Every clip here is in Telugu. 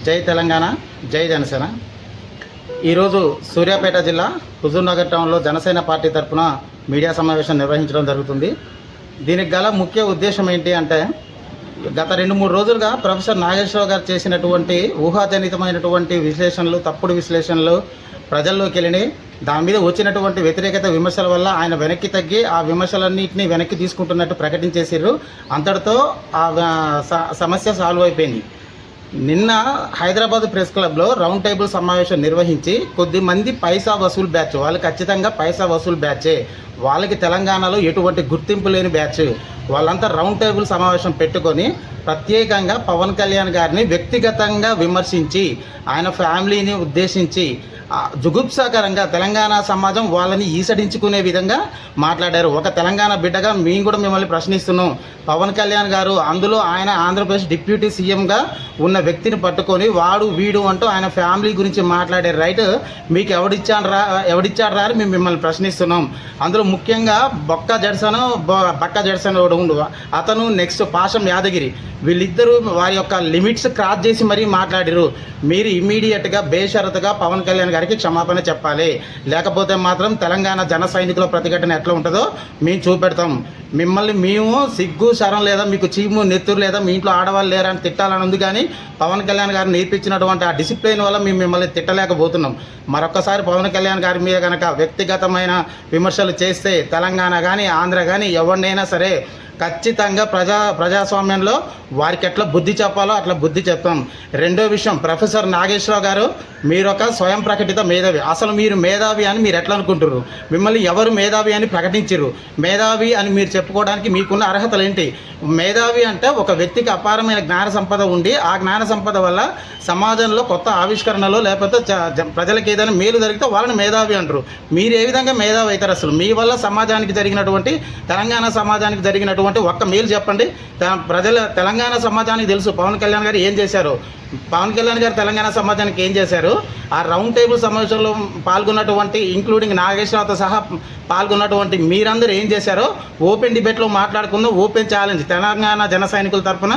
జై తెలంగాణ, జై జనసేన. ఈరోజు సూర్యాపేట జిల్లా హుజూర్నగర్ టౌన్లో జనసేన పార్టీ తరఫున మీడియా సమావేశం నిర్వహించడం జరుగుతుంది. దీనికి గల ముఖ్య ఉద్దేశం ఏంటి అంటే, గత 2-3 రోజులుగా ప్రొఫెసర్ నాగేశ్వరరావు గారు చేసినటువంటి ఊహాజనితమైనటువంటి విశ్లేషణలు, తప్పుడు విశ్లేషణలు ప్రజల్లోకి వెళ్ళినాయి. దాని మీద వచ్చినటువంటి వ్యతిరేకత విమర్శల వల్ల ఆయన వెనక్కి తగ్గి ఆ విమర్శలన్నింటినీ వెనక్కి తీసుకుంటున్నట్టు ప్రకటించేసారు. అంతటితో ఆ సమస్య సాల్వ్ అయిపోయింది. నిన్న హైదరాబాద్ ప్రెస్ క్లబ్లో రౌండ్ టేబుల్ సమావేశం నిర్వహించి కొద్దిమంది పైసా వసూలు బ్యాచ్, వాళ్ళు ఖచ్చితంగా పైసా వసూలు బ్యాచే, వాళ్ళకి తెలంగాణలో ఎటువంటి గుర్తింపు లేని బ్యాచ్, వాళ్ళంతా రౌండ్ టేబుల్ సమావేశం పెట్టుకొని ప్రత్యేకంగా పవన్ కళ్యాణ్ గారిని వ్యక్తిగతంగా విమర్శించి ఆయన ఫ్యామిలీని ఉద్దేశించి జుగుప్సాకరంగా తెలంగాణ సమాజం వాళ్ళని ఈసడించుకునే విధంగా మాట్లాడారు. ఒక తెలంగాణ బిడ్డగా మేము కూడా మిమ్మల్ని ప్రశ్నిస్తున్నాం. పవన్ కళ్యాణ్ గారు, అందులో ఆయన ఆంధ్రప్రదేశ్ డిప్యూటీ సీఎంగా ఉన్న వ్యక్తిని పట్టుకొని వాడు వీడు అంటూ ఆయన ఫ్యామిలీ గురించి మాట్లాడే రైట్ మీకు ఎవడిచ్చాడు రా మేము మిమ్మల్ని ప్రశ్నిస్తున్నాం. అందులో ముఖ్యంగా బక్క జడ్సన్ ఉండు, అతను నెక్స్ట్ పాషం యాదగిరి, వీళ్ళిద్దరూ వారి యొక్క లిమిట్స్ క్రాస్ చేసి మరీ మాట్లాడారు. మీరు ఇమ్మీడియట్గా బేషరతుగా పవన్ కళ్యాణ్ గారికి క్షమాపణ చెప్పాలి. లేకపోతే మాత్రం తెలంగాణ జన సైనికుల ప్రతిఘటన ఎట్లా ఉంటుందో మేము చూపెడతాం. మిమ్మల్ని మేము సిగ్గు శరం లేదా మీకు చీము నెత్తురు లేదా మీ ఇంట్లో ఆడవాళ్ళు లేరని తిట్టాలని ఉంది, కానీ పవన్ కళ్యాణ్ గారు నేర్పించినటువంటి ఆ డిసిప్లిన్ వల్ల మేము మిమ్మల్ని తిట్టలేకపోతున్నాం. మరొకసారి పవన్ కళ్యాణ్ గారి మీద కనుక వ్యక్తిగతమైన విమర్శలు చేస్తే తెలంగాణ కానీ ఆంధ్ర కానీ ఎవరినైనా సరే ఖచ్చితంగా ప్రజాస్వామ్యంలో వారికి ఎట్లా బుద్ధి చెప్పాలో అట్లా బుద్ధి చెప్తాం. రెండో విషయం, ప్రొఫెసర్ నాగేశ్వరరావు గారు మీరొక స్వయం ప్రకటిత మేధావి. అసలు మీరు మేధావి అని మీరు ఎట్లా అనుకుంటారు? మిమ్మల్ని ఎవరు మేధావి అని ప్రకటించారు? మేధావి అని మీరు చెప్పుకోవడానికి మీకున్న అర్హతలు ఏంటి? మేధావి అంటే ఒక వ్యక్తికి అపారమైన జ్ఞాన సంపద ఉండి ఆ జ్ఞాన సంపద వల్ల సమాజంలో కొత్త ఆవిష్కరణలో లేకపోతే ప్రజలకు ఏదైనా మేలు జరిగితే వాళ్ళని మేధావి అంటారు. మీరు ఏ విధంగా మేధావి అవుతారు? అసలు మీ వల్ల సమాజానికి జరిగినటువంటి, తెలంగాణ సమాజానికి జరిగినటువంటి ఒక్క మేలు చెప్పండి. తెలంగాణ సమాజానికి తెలుసు పవన్ కళ్యాణ్ గారు ఏం చేశారు. పవన్ కళ్యాణ్ గారు తెలంగాణ సమాజానికి ఏం చేశారు? ఆ రౌండ్ టేబుల్ సమావేశంలో పాల్గొన్నటువంటి ఇంక్లూడింగ్ నాగేశ్వరరావుతో సహా పాల్గొన్నటువంటి మీరందరూ ఏం చేశారో ఓపెన్ డిబేట్లో మాట్లాడుకుందాం. ఓపెన్ ఛాలెంజ్ తెలంగాణ జన సైనికుల తరఫున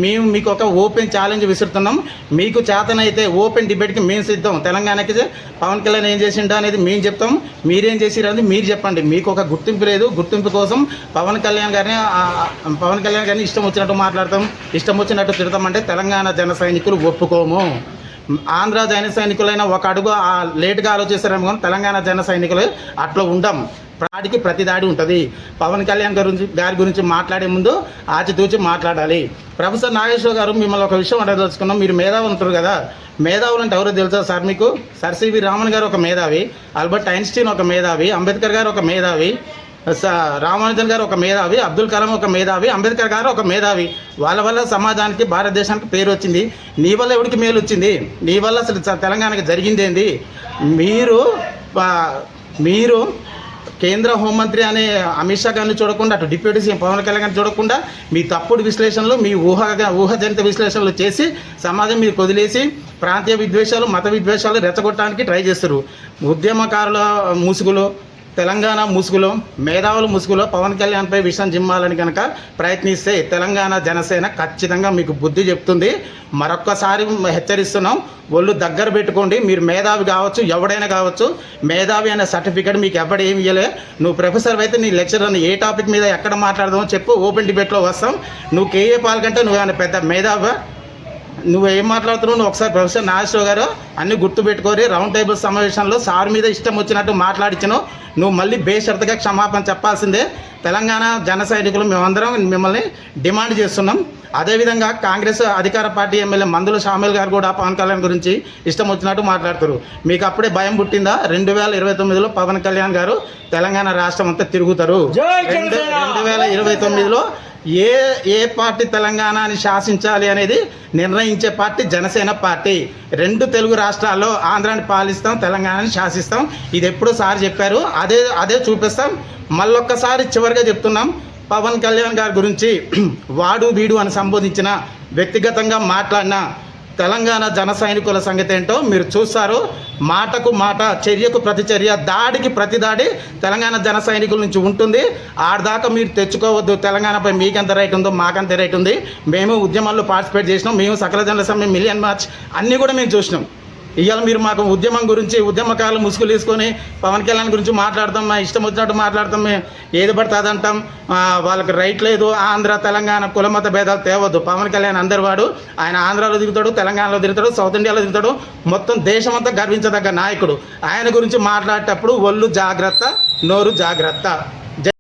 మేము మీకు ఒక ఓపెన్ ఛాలెంజ్ విసురుతున్నాం. మీకు చేతనైతే ఓపెన్ డిబేట్కి మేము సిద్ధం. తెలంగాణకి పవన్ కళ్యాణ్ ఏం చేసిండో అనేది మేము చెప్తాం, మీరేం చేసిరు అనేది మీరు చెప్పండి. మీకు ఒక గుర్తింపు లేదు, గుర్తింపు కోసం పవన్ కళ్యాణ్ గారిని ఇష్టం వచ్చినట్టు మాట్లాడతాం, ఇష్టం వచ్చినట్టు తిడతామంటే తెలంగాణ జన సైనికులు ఒప్పుకోము. ఆంధ్ర జన సైనికులైనా ఒక అడుగు లేటుగా ఆలోచిస్తారేమో కానీ తెలంగాణ జన సైనికులు అట్లా ఉండం. ప్రాడికి ప్రతి దాడి ఉంటుంది. పవన్ కళ్యాణ్ గారి గురించి మాట్లాడే ముందు ఆచితూచి మాట్లాడాలి. ప్రొఫెసర్ నాగేశ్వర గారు, మిమ్మల్ని ఒక విషయం అడగదలుచుకున్నాం. మీరు మేధావులు ఉంటారు కదా, మేధావులు అంటే ఎవరో తెలుసా సార్ మీకు? సర్ సివి రామన్ గారు ఒక మేధావి, ఆల్బర్ట్ ఐన్స్టీన్ ఒక మేధావి, అంబేద్కర్ గారు ఒక మేధావి, రామానుజన్ గారు ఒక మేధావి, అబ్దుల్ కలాం ఒక మేధావి, అంబేద్కర్ గారు ఒక మేధావి. వాళ్ళ వల్ల సమాజానికి, భారతదేశానికి పేరు వచ్చింది. నీ వల్ల ఎవరికి మేలు వచ్చింది? నీ వల్ల అసలు తెలంగాణకి జరిగింది ఏంది? మీరు కేంద్ర హోంమంత్రి అనే అమిత్ షా గారిని చూడకుండా, అటు డిప్యూటీ సీఎం పవన్ కళ్యాణ్ గారిని చూడకుండా మీ తప్పుడు విశ్లేషణలు, మీ ఊహాజనిత విశ్లేషణలు చేసి సమాజం మీరు వదిలేసి ప్రాంతీయ విద్వేషాలు, మత విద్వేషాలు రెచ్చగొట్టడానికి ట్రై చేస్తారు. ఉద్యమకారుల ముసుగులో, తెలంగాణ ముసుగులో, మేధావుల ముసుగులో పవన్ కళ్యాణ్పై విషయం జిమ్మాలని కనుక ప్రయత్నిస్తే తెలంగాణ జనసేన ఖచ్చితంగా మీకు బుద్ధి చెప్తుంది. మరొక్కసారి హెచ్చరిస్తున్నాం, ఒళ్ళు దగ్గర పెట్టుకోండి. మీరు మేధావి కావచ్చు, ఎవడైనా కావచ్చు, మేధావి అనే సర్టిఫికేట్ మీకు ఎవడు ఏమి ఇవ్వలే. నువ్వు ప్రొఫెసర్ అయితే నీ లెక్చరర్ ఏ టాపిక్ మీద ఎక్కడ మాట్లాడదామో చెప్పు, ఓపెన్ డిబేట్లో వస్తాం. నువ్వు కేఏ పాల్ కంటే నువ్వేమైనా పెద్ద మేధావా? నువ్వు ఏం మాట్లాడుతున్నావు? నువ్వు ఒకసారి ప్రొఫెసర్ నాగేశ్వరరావు గారు అన్నీ గుర్తుపెట్టుకోరి. రౌండ్ టేబుల్ సమావేశంలో సార్ మీద ఇష్టం వచ్చినట్టు మాట్లాడించను. నువ్వు మళ్ళీ బేషరతుగా క్షమాపణ చెప్పాల్సిందే. తెలంగాణ జన సైనికులు మేమందరం మిమ్మల్ని డిమాండ్ చేస్తున్నాం. అదేవిధంగా కాంగ్రెస్ అధికార పార్టీ ఎమ్మెల్యే మందుల షామిల్ గారు కూడా పవన్ కళ్యాణ్ గురించి ఇష్టం వచ్చినట్టు మాట్లాడుతారు. మీకు అప్పుడే భయం పుట్టిందా? 2029లో పవన్ కళ్యాణ్ గారు తెలంగాణ రాష్ట్రం అంతా తిరుగుతారు. 2029లో ఏ పార్టీ తెలంగాణని శాసించాలి అనేది నిర్ణయించే పార్టీ జనసేన పార్టీ. 2 తెలుగు రాష్ట్రాల్లో ఆంధ్రాని పాలిస్తాం, తెలంగాణని శాసిస్తాం. ఇది ఎప్పుడో సార్ చెప్పారు, అదే చూపిస్తాం. మళ్ళొక్కసారి చివరిగా చెప్తున్నాం, పవన్ కళ్యాణ్ గారి గురించి వాడు వీడు అని సంబోధించిన, వ్యక్తిగతంగా మాట్లాడిన తెలంగాణ జన సైనికుల సంగతి ఏంటో మీరు చూస్తారు. మాటకు మాట, చర్యకు ప్రతి చర్య, దాడికి ప్రతి దాడి తెలంగాణ జన సైనికుల నుంచి ఉంటుంది. ఆడదాకా మీరు తెచ్చుకోవద్దు. తెలంగాణపై మీకెంత రైట్ ఉందో మాకెంత రైట్ ఉంది. మేము ఉద్యమాల్లో పార్టిసిపేట్ చేసినాం. మేము సకల జనుల సమ్మె, మిలియన్ మార్చ్ అన్నీ కూడా మేము చూసినాం. ఇవాళ మీరు మాకు ఉద్యమం గురించి, ఉద్యమకారులు ముసుగులు వేసుకొని పవన్ కళ్యాణ్ గురించి మాట్లాడతాం, మా ఇష్టం వచ్చినట్టు మాట్లాడతాం, మేము ఏది పడితే అదంటాం, వాళ్ళకి రైట్ లేదు, ఆంధ్ర తెలంగాణ కులమత భేదాలు తేవద్దు. పవన్ కళ్యాణ్ అందరి వాడు. ఆయన ఆంధ్రాలో తిరుగుతాడు, తెలంగాణలో తిరుగుతాడు, సౌత్ ఇండియాలో తిరుగుతాడు, మొత్తం దేశమంతా గర్వించదగ్గ నాయకుడు. ఆయన గురించి మాట్లాడేటప్పుడు ఒళ్ళు జాగ్రత్త, నోరు జాగ్రత్త.